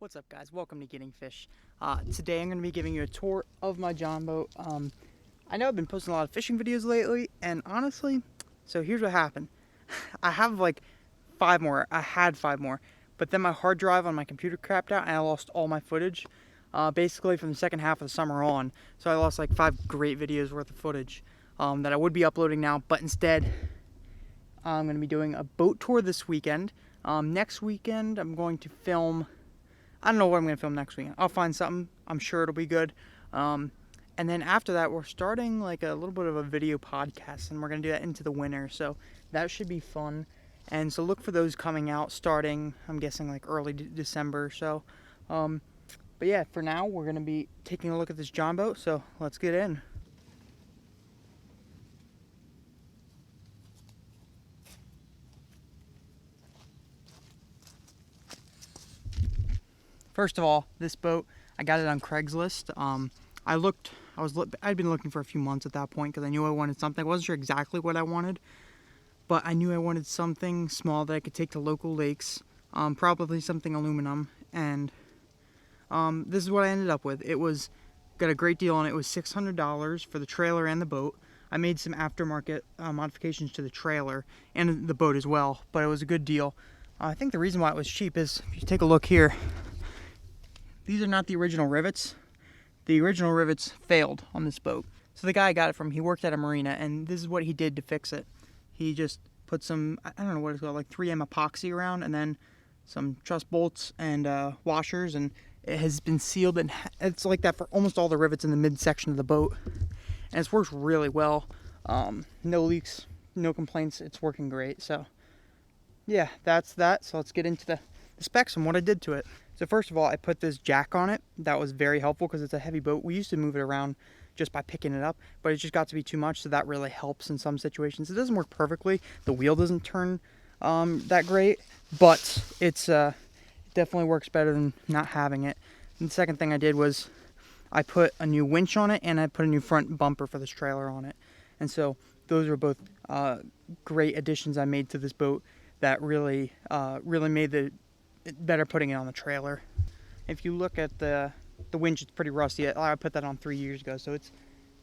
What's up, guys? Welcome to Getting Fish. Today I'm going to be giving you a tour of my John boat. I know I've been posting a lot of fishing videos lately, and honestly, so here's what happened. I have like 5 more. I had 5 more, but then my hard drive on my computer crapped out and I lost all my footage, basically from the second half of the summer on. So I lost like 5 great videos worth of footage that I would be uploading now, but instead I'm going to be doing a boat tour this weekend. Next weekend I'm going to film... I don't know what I'm going to film next weekend. I'll find something. I'm sure it'll be good. And then after that, we're starting like a little bit of a video podcast, and we're going to do that into the winter. So that should be fun. And so look for those coming out starting, I'm guessing, like early December. So, but yeah, for now, we're going to be taking a look at this John boat. So let's get in. First of all, this boat, I got it on Craigslist. I'd been looking for a few months at that point because I knew I wanted something. I wasn't sure exactly what I wanted, but I knew I wanted something small that I could take to local lakes, probably something aluminum, and this is what I ended up with. Got a great deal on it. It was $600 for the trailer and the boat. I made some aftermarket modifications to the trailer and the boat as well, but it was a good deal. I think the reason why it was cheap is, if you take a look here, these are not the original rivets. The original rivets failed on this boat. So the guy I got it from, he worked at a marina, and this is what he did to fix it. He just put some, I don't know what it's called, like 3M epoxy around, and then some truss bolts and washers, and it has been sealed, and it's like that for almost all the rivets in the midsection of the boat. And it's worked really well. No leaks, no complaints. It's working great. So yeah, that's that. So let's get into the specs and what I did to it. So first of all, I put this jack on it. That was very helpful because it's a heavy boat. We used to move it around just by picking it up, but it just got to be too much, so that really helps in some situations. It doesn't work perfectly. The wheel doesn't turn that great, but it's definitely works better than not having it. And the second thing I did was I put a new winch on it, and I put a new front bumper for this trailer on it. And so those are both great additions I made to this boat that really made it better putting it on the trailer. If you look at the winch, it's pretty rusty. I put that on 3 years ago, so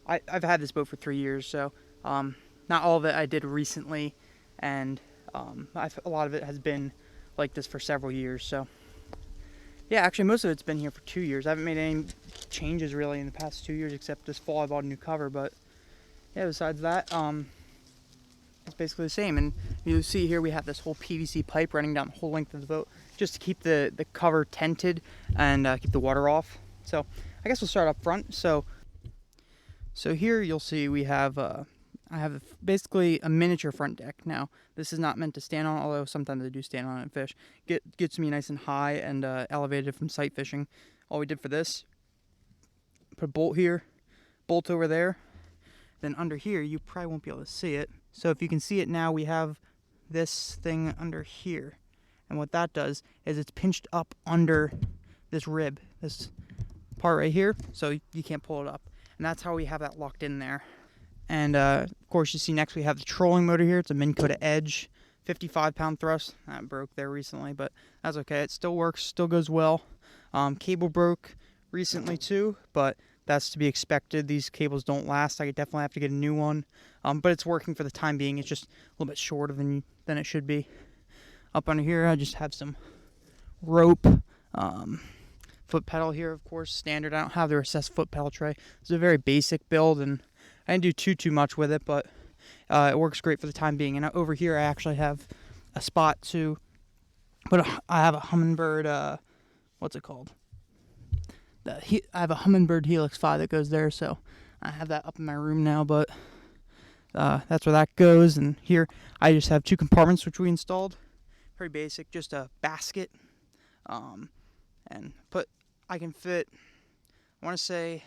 I've had this boat for 3 years. So not all of it I did recently, and a lot of it has been like this for several years. So yeah, actually most of it's been here for 2 years. I haven't made any changes really in the past 2 years, except this fall I bought a new cover. But yeah, besides that, it's basically the same. And you'll see here we have this whole PVC pipe running down the whole length of the boat, just to keep the cover tented and keep the water off. So I guess we'll start up front. So here you'll see we have I have basically a miniature front deck. Now this is not meant to stand on, although sometimes I do stand on it and fish. Gets me nice and high and elevated from sight fishing. All we did for this, put a bolt here, bolt over there. Then under here, you probably won't be able to see it. So if you can see it now, we have this thing under here. And what that does is it's pinched up under this rib, this part right here, so you can't pull it up. And that's how we have that locked in there. And of course, you see next we have the trolling motor here. It's a Minn Kota Edge, 55-pound thrust. That broke there recently, but that's okay. It still works, still goes well. Cable broke recently too, but that's to be expected. These cables don't last. I definitely have to get a new one, but it's working for the time being. It's just a little bit shorter than it should be. Up under here, I just have some rope, foot pedal here, of course, standard. I don't have the recessed foot pedal tray. It's a very basic build, and I didn't do too much with it, but it works great for the time being. And over here, I actually have a spot to put I have a Humminbird, what's it called? I have a Humminbird Helix 5 that goes there, so I have that up in my room now, but that's where that goes. And here, I just have 2 compartments, which we installed. Pretty basic, just a basket, and I can fit, I want to say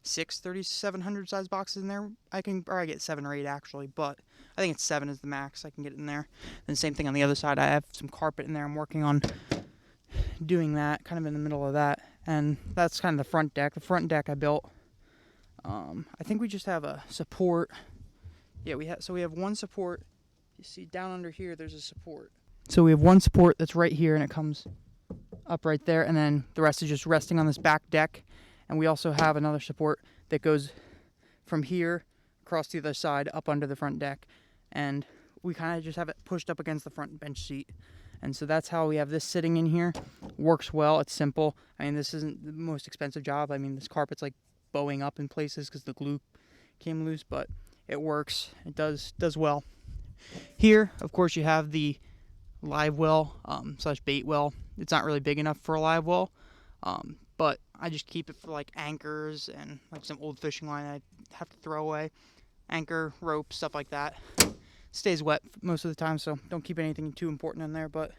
6 3700 size boxes in there. I get 7 or 8 actually, but I think it's 7 is the max I can get in there. And same thing on the other side. I have some carpet in there. I'm working on doing that, kind of in the middle of that. And that's kind of the front deck. The front deck I built. I think we just have a support. Yeah, we have one support. You see down under here, there's a support. So we have one support that's right here, and it comes up right there, and then the rest is just resting on this back deck. And we also have another support that goes from here across the other side up under the front deck, and we kind of just have it pushed up against the front bench seat. And so that's how we have this sitting in here. Works well. It's simple. I mean, this isn't the most expensive job. I mean, this carpet's like bowing up in places because the glue came loose, but it works. It does well. Here, of course, you have the live well slash bait well. It's not really big enough for a live well, but I just keep it for like anchors and like some old fishing line I have to throw away. Anchor, rope, stuff like that. Stays wet most of the time, so don't keep anything too important in there. But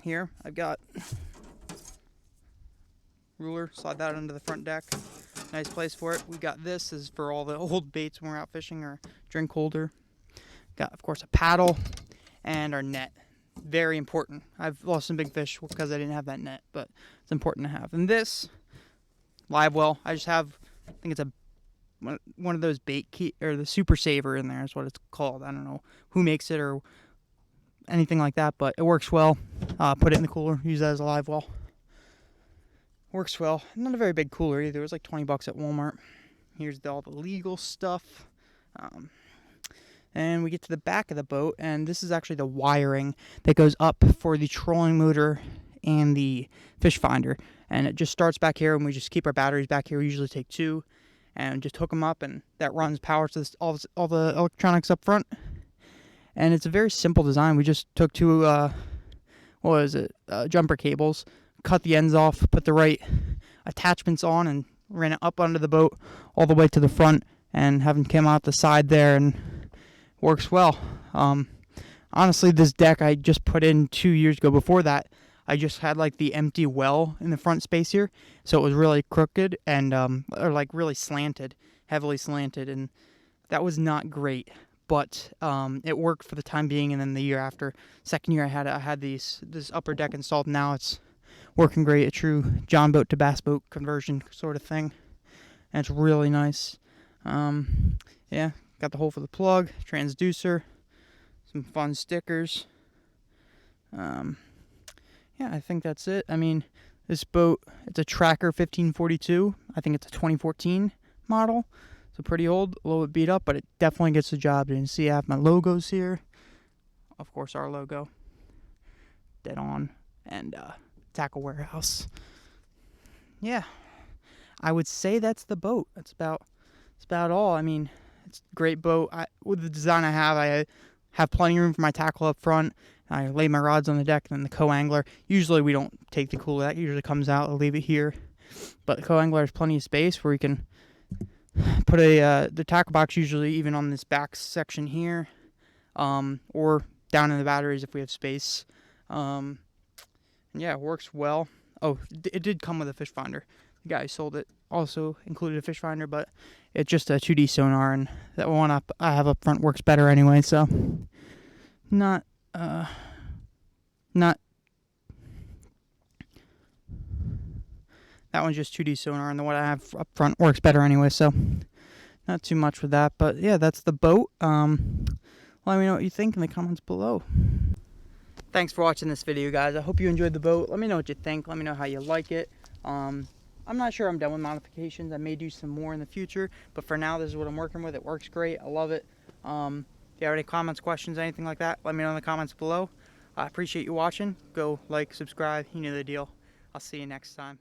here I've got ruler, slide that under the front deck. Nice place for it. We got this is for all the old baits when we're out fishing, or drink holder. Got, of course, a paddle and our net. Very important. I've lost some big fish because I didn't have that net, but it's important to have. And this live well, I just have, I think it's a one of those bait key, or the super saver in there is what it's called. I don't know who makes it or anything like that, but it works well. Put it in the cooler, use that as a live well. Works well. Not a very big cooler either. It was like 20 bucks at Walmart. Here's all the legal stuff. And we get to the back of the boat, and this is actually the wiring that goes up for the trolling motor and the fish finder. And it just starts back here, and we just keep our batteries back here. We usually take 2 and just hook them up, and that runs power to all the electronics up front. And it's a very simple design. We just took 2 jumper cables, cut the ends off, put the right attachments on, and ran it up under the boat all the way to the front, and have them come out the side there, and works well. Honestly, this deck I just put in 2 years ago. Before that, I just had like the empty well in the front space here, so it was really crooked and or like really slanted, heavily slanted, and that was not great. But it worked for the time being, and then the year after, second year, I had this upper deck installed. Now it's working great, a true John boat to bass boat conversion sort of thing, and it's really nice. Yeah, got the hole for the plug, transducer, some fun stickers. Yeah, I think that's it. I mean, this boat, it's a Tracker 1542. I think it's a 2014 model. So pretty old, a little bit beat up, but it definitely gets the job. You can see I have my logos here. Of course, our logo. Dead on. And Tackle Warehouse. Yeah, I would say that's the boat. That's about all. I mean, it's a great boat. With the design I have plenty of room for my tackle up front. I lay my rods on the deck, and then the co-angler. Usually we don't take the cooler. That usually comes out. I'll leave it here. But the co-angler has plenty of space where you can put the tackle box, usually even on this back section here, or down in the batteries if we have space. And yeah, it works well. Oh, it did come with a fish finder. The guy who sold it also included a fish finder, but it's just a 2D sonar, and that one I have up front works better anyway, so not that one's just 2D sonar, and the one I have up front works better anyway, so not too much with that. But yeah, that's the boat. Let me know what you think in the comments below. Thanks for watching this video, guys. I hope you enjoyed the boat. Let me know what you think. Let me know how you like it. I'm not sure I'm done with modifications. I may do some more in the future, but for now, this is what I'm working with. It works great. I love it. If you have any comments, questions, anything like that, let me know in the comments below. I appreciate you watching. Go like, subscribe. You know the deal. I'll see you next time.